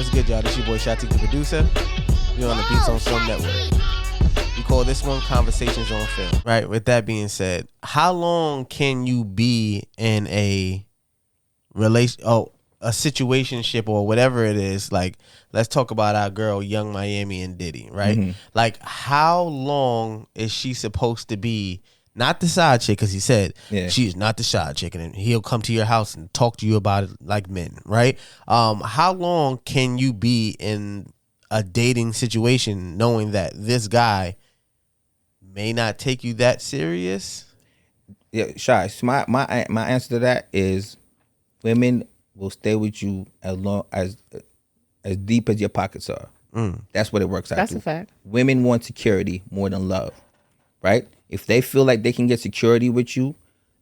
What's good, y'all? This your boy Shatek, the producer. We're on the Beatsonfilm network. We call this one Conversations on Film. Right, with that being said, how long can you be in a situationship or whatever it is? Like, let's talk about our girl, Young Miami and Diddy, right? Mm-hmm. Like, how long is she supposed to be? Not the side chick, because he said she's not the side chick, and he'll come to your house and talk to you about it like men, right? How long can you be in a dating situation knowing that this guy may not take you that serious? Yeah, Shy. So my answer to that is, women will stay with you as long as deep as your pockets are. That's what it works out. That's to. a fact. Women want security more than love, right? If they feel like they can get security with you,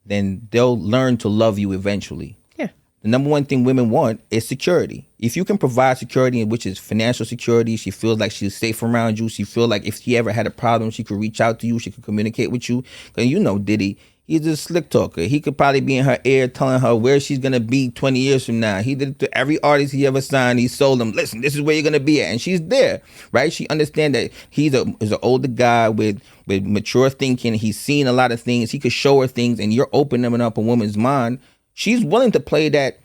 then they'll learn to love you eventually. Yeah. The number one thing women want is security. If you can provide security, which is financial security, she feels like she's safe around you. She feels like if she ever had a problem, she could reach out to you. She could communicate with you. Because you know Diddy, he's a slick talker. He could probably be in her ear telling her where she's going to be 20 years from now. He did it to every artist he ever signed. He sold them, listen, this is where you're going to be at. And she's there, right? She understands that he's an older guy with mature thinking. He's seen a lot of things. He could show her things, and you're opening up a woman's mind. She's willing to play that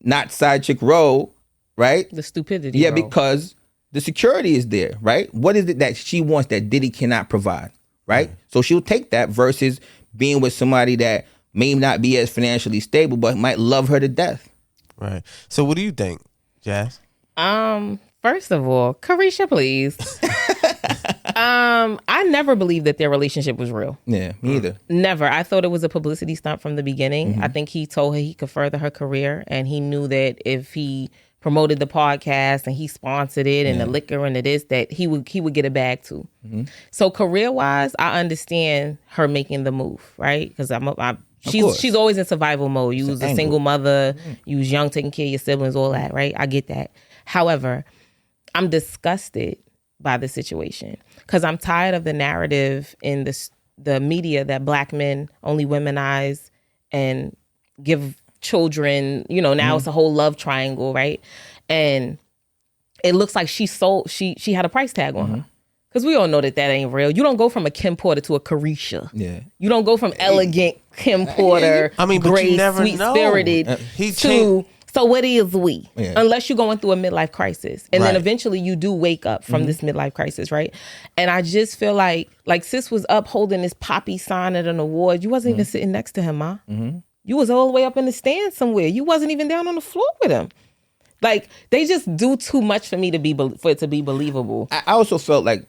not side chick role, right? The stupidity Yeah, role. because the security is there, right? What is it that she wants that Diddy cannot provide, right? So she'll take that versus being with somebody that may not be as financially stable, but might love her to death. Right. So what do you think, Jazz? First of all, Carisha, please. I never believed that their relationship was real. Yeah, me either. Never. I thought it was a publicity stunt from the beginning. I think he told her he could further her career, and he knew that if he promoted the podcast and he sponsored it and the liquor and it is that he would get a bag too. So career wise, I understand her making the move, right? Because she's always in survival mode. You was a single mother, you was young, taking care of your siblings, all that, right? I get that. However, I'm disgusted by the situation because I'm tired of the narrative in the media that black men only womanize and give children, now it's a whole love triangle, right? And it looks like she had a price tag on her. Because we all know that ain't real. You don't go from a Kim Porter to a Carisha. Yeah. You don't go from elegant Kim Porter, but great, you never sweet-spirited, know. So what is we? Yeah. Unless you're going through a midlife crisis. And then Right. eventually you do wake up from this midlife crisis, right? And I just feel like sis was up holding this poppy sign at an award. You wasn't even sitting next to him, Ma. You was all the way up in the stand somewhere. You wasn't even down on the floor with him. Like, they just do too much for me for it to be believable. I also felt like,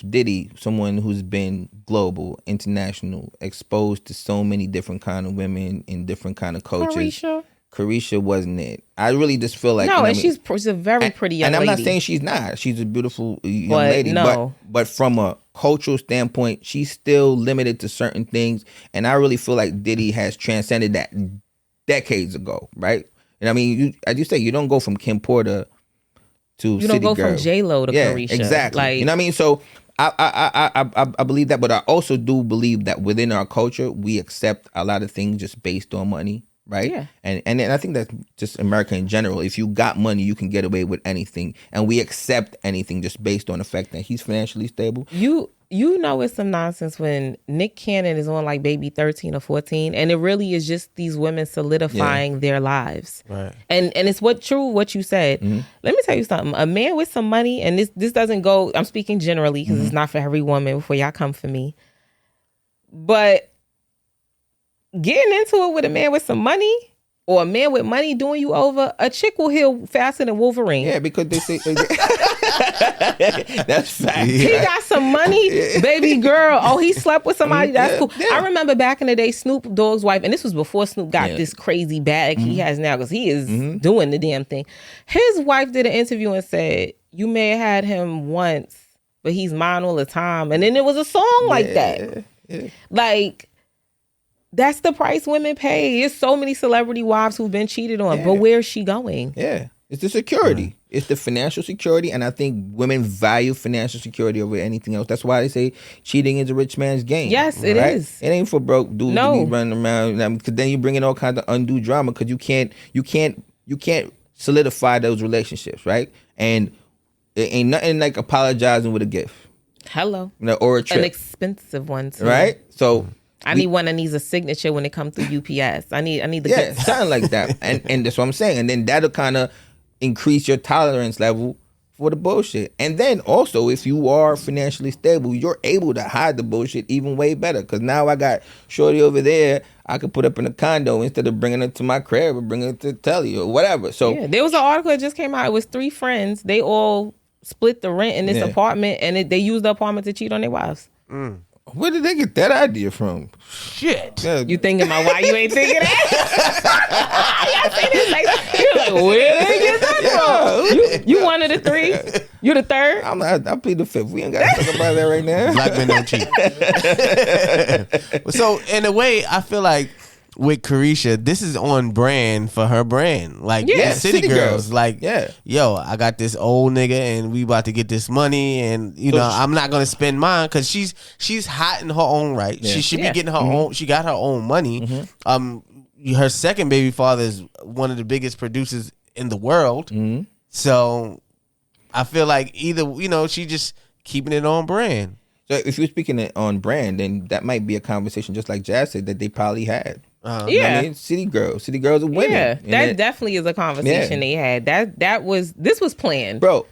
Diddy, someone who's been global, international, exposed to so many different kind of women in different kind of cultures. Carisha wasn't it. I really just feel like... No, and she's a very pretty young lady. And I'm not saying she's not. She's a beautiful young lady. No. But from a cultural standpoint, she's still limited to certain things. And I really feel like Diddy has transcended that decades ago, right? And I mean, as you say, you don't go from Kim Porter to You don't go from J-Lo to Carisha. Exactly. Like, you know what I mean? So I believe that, but I also do believe that within our culture, we accept a lot of things just based on money. Right. Yeah. And I think that's just America in general. If you got money, you can get away with anything, and we accept anything just based on the fact that he's financially stable. You know it's some nonsense when Nick Cannon is on like Baby 13 or 14, and it really is just these women solidifying their lives. Right. And it's what you said. Let me tell you something. A man with some money, and this doesn't go. I'm speaking generally because it's not for every woman. Before y'all come for me, but getting into it with a man with some money or a man with money doing you over, a chick will heal faster than Wolverine. Yeah, because they say that's fact. He got some money, baby girl. Oh, he slept with somebody. That's cool. Yeah. I remember back in the day, Snoop Dogg's wife, and this was before Snoop got this crazy bag he has now because he is doing the damn thing. His wife did an interview and said, "You may have had him once, but he's mine all the time." And then there was a song like that. Yeah. Like, that's the price women pay. There's so many celebrity wives who've been cheated on, but where's she going? Yeah. It's the security. It's the financial security. And I think women value financial security over anything else. That's why they say cheating is a rich man's game. Yes, it is. It ain't for broke dudes to be running around. Because then you bring in all kinds of undue drama because you can't solidify those relationships, right? And it ain't nothing like apologizing with a gift. Hello. Or a trip. An expensive one too. Right? So I need one that needs a signature when it comes through UPS. I need the good stuff. Something like that. And that's what I'm saying. And then that'll kind of increase your tolerance level for the bullshit. And then also, if you are financially stable, you're able to hide the bullshit even way better. Because now I got shorty over there I could put up in a condo instead of bringing it to my crib or bringing it to Telly or whatever. So there was an article that just came out. It was 3 friends. They all split the rent in this apartment, and they used the apartment to cheat on their wives. Where did they get that idea from? Shit. Yeah. You thinking about why you ain't thinking that? Y'all say this like, you're like, where did they get that from? You one of the 3? You the 3rd? I plead the 5th. We ain't got to talk about that right now. Black men don't cheat. So in a way, I feel like with Carisha, this is on brand for her brand. Like City Girls. Like, yo, I got this old nigga and we about to get this money, and I'm not gonna spend mine because she's hot in her own right. She should be getting her own. She got her own money. Her second baby father is one of the biggest producers in the world. So I feel like either she just keeping it on brand. So if you're speaking it on brand, then that might be a conversation just like Jazz said that they probably had. You know what I mean? City girls are women. Yeah, that definitely is a conversation they had. This was planned, bro.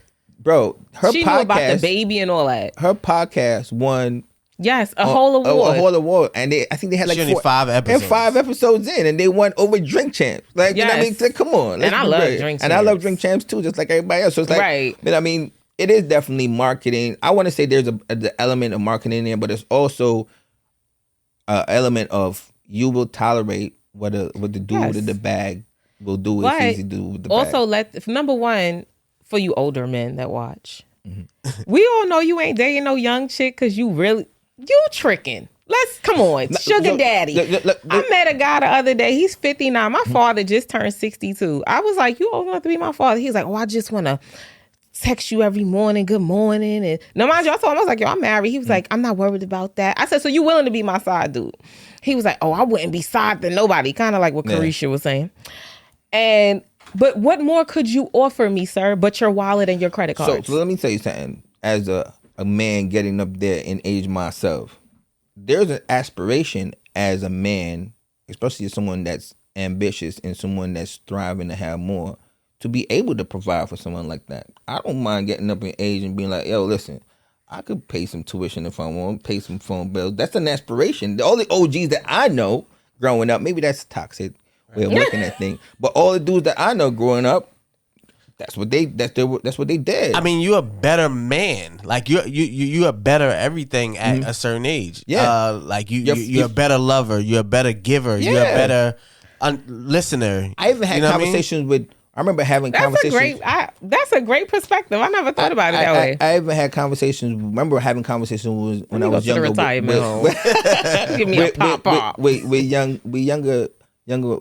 Her she podcast, knew about the baby and all that. Her podcast won. Yes, a whole award. A whole award, and I think they had like 5 episodes. And 5 episodes in, and they won over Drink Champs. Like, you know what I mean? So, come on, and I love Drink Champs, and I love Drink Champs too, just like everybody else. So it's like, right? But I mean, it is definitely marketing. I want to say there's the element of marketing there, but it's also an element of you will tolerate what the dude in the bag will do if he's a dude with the bag. Also, number one, for you older men that watch, we all know you ain't dating no young chick because you tricking. Come on, sugar daddy. I met a guy the other day. He's 59. My father just turned 62. I was like, you always want to be my father? He's like, oh, I just want to text you every morning, good morning. And no, mind you, I told him, I was like, yo, I'm married. He was like, I'm not worried about that. I said, so you willing to be my side dude? He was like, oh, I wouldn't be side to nobody. Kind of like what Carisha was saying. But what more could you offer me, sir, but your wallet and your credit cards? So let me tell you something. As a man getting up there in age myself, there's an aspiration as a man, especially as someone that's ambitious and someone that's striving to have more, to be able to provide for someone like that. I don't mind getting up in age and being like, yo, listen, I could pay some tuition if I want, pay some phone bills. That's an aspiration. All the OGs that I know growing up, maybe that's toxic way of looking at things, but all the dudes that I know growing up, that's what they did. I mean, you're a better man. Like you're a better everything at a certain age. Yeah. Like you're a better lover. You're a better giver. Yeah. You're a better listener. I even had conversations with. I remember having conversations. That's a great perspective. I never thought about it that way. I even had conversations. Remember having conversations when I was younger. Give me a pop. With younger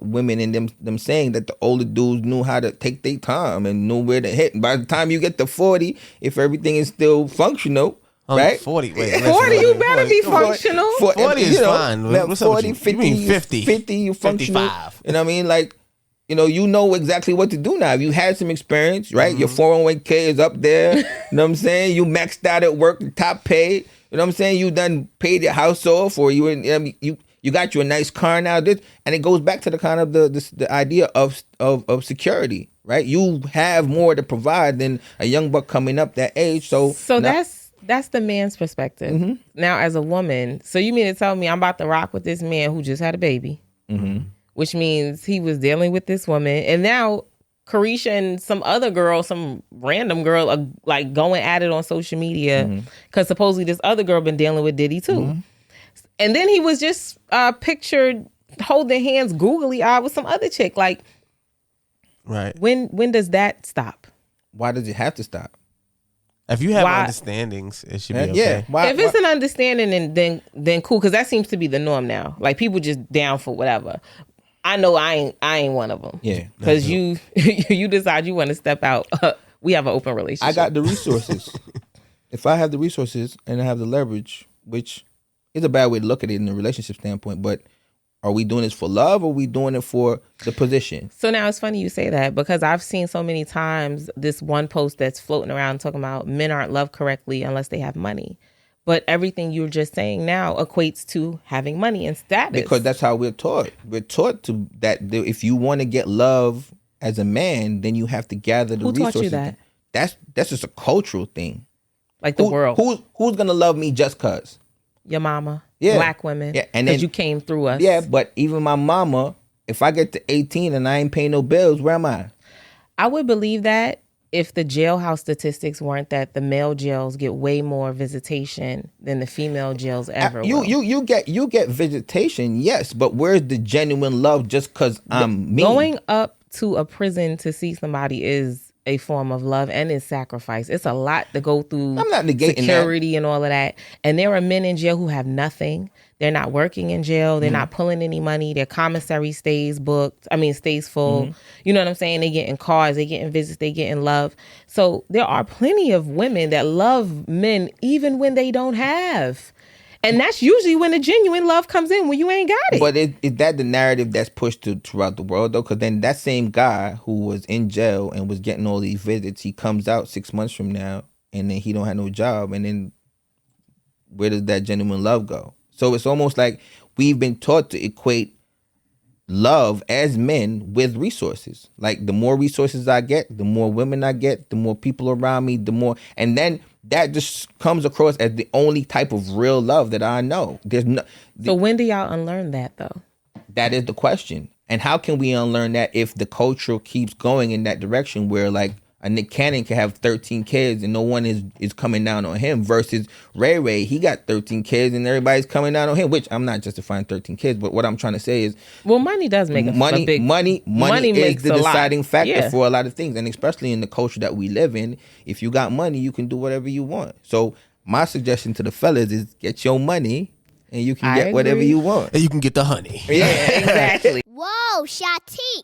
women and them saying that the older dudes knew how to take their time and knew where to hit. And by the time you get to 40, if everything is still functional, right? 40, wait. 40, you better be functional. 40 is fine. What's 40, up 50, you mean 50? 50, you functional. 55. You know what I mean? Like, you know exactly what to do now. If you had some experience, right? Your 401k is up there. You know what I'm saying? You maxed out at work, top pay. You know what I'm saying? You done paid your house off, or you got you a nice car now. And it goes back to the kind of the idea of security, right? You have more to provide than a young buck coming up that age. So now, that's the man's perspective. Now, as a woman, so you mean to tell me I'm about to rock with this man who just had a baby? Which means he was dealing with this woman, and now Carisha and some other girl, some random girl, are like going at it on social media because supposedly this other girl been dealing with Diddy too. And then he was just pictured holding hands, googly eyed with some other chick. Like, right? When does that stop? Why does it have to stop? If you have understandings, it should be okay. If it's an understanding, then cool, because that seems to be the norm now. Like, people just down for whatever. I know I ain't one of them. Yeah, because you decide you want to step out. We have an open relationship. I got the resources. If I have the resources and I have the leverage, which is a bad way to look at it in a relationship standpoint, but Are we doing this for love, or are we doing it for the position? So now it's funny you say that, because I've seen so many times this one post that's floating around talking about men aren't loved correctly unless they have money. But everything you were just saying now equates to having money and status. Because that's how we're taught. We're taught that if you want to get love as a man, then you have to gather the resources. Who taught you that? That's just a cultural thing. Like the world. Who's gonna love me just cause? Your mama. Yeah. Black women. Yeah. And then you came through us. Yeah, but even my mama, if I get to 18 and I ain't paying no bills, where am I? I would believe that if the jailhouse statistics weren't that the male jails get way more visitation than the female jails ever will. You get visitation, yes, but where's the genuine love just cause I'm me? Going up to a prison to see somebody is a form of love and is sacrifice. It's a lot to go through. I'm not negating security and all of that. And there are men in jail who have nothing. They're not working in jail. They're not pulling any money. Their commissary stays full. You know what I'm saying? They get in cars. They get in visits. They get in love. So there are plenty of women that love men even when they don't have. And that's usually when the genuine love comes in, when you ain't got it. But is that the narrative that's pushed throughout the world, though? Because then that same guy who was in jail and was getting all these visits, he comes out 6 months from now, and then he don't have no job. And then where does that genuine love go? So it's almost like we've been taught to equate love as men with resources. Like the more resources I get, the more women I get, the more people around me, the more... And then that just comes across as the only type of real love that I know. So when do y'all unlearn that, though? That is the question. And how can we unlearn that if the culture keeps going in that direction where, like, a Nick Cannon can have 13 kids and no one is coming down on him, versus Ray, he got 13 kids and everybody's coming down on him, which I'm not justifying 13 kids, but what I'm trying to say is... Well, money does make money is the deciding factor for a lot of things. And especially in the culture that we live in, if you got money, you can do whatever you want. So my suggestion to the fellas is get your money and you can get whatever you want. And you can get the honey. Yeah, exactly. Whoa, Shatek.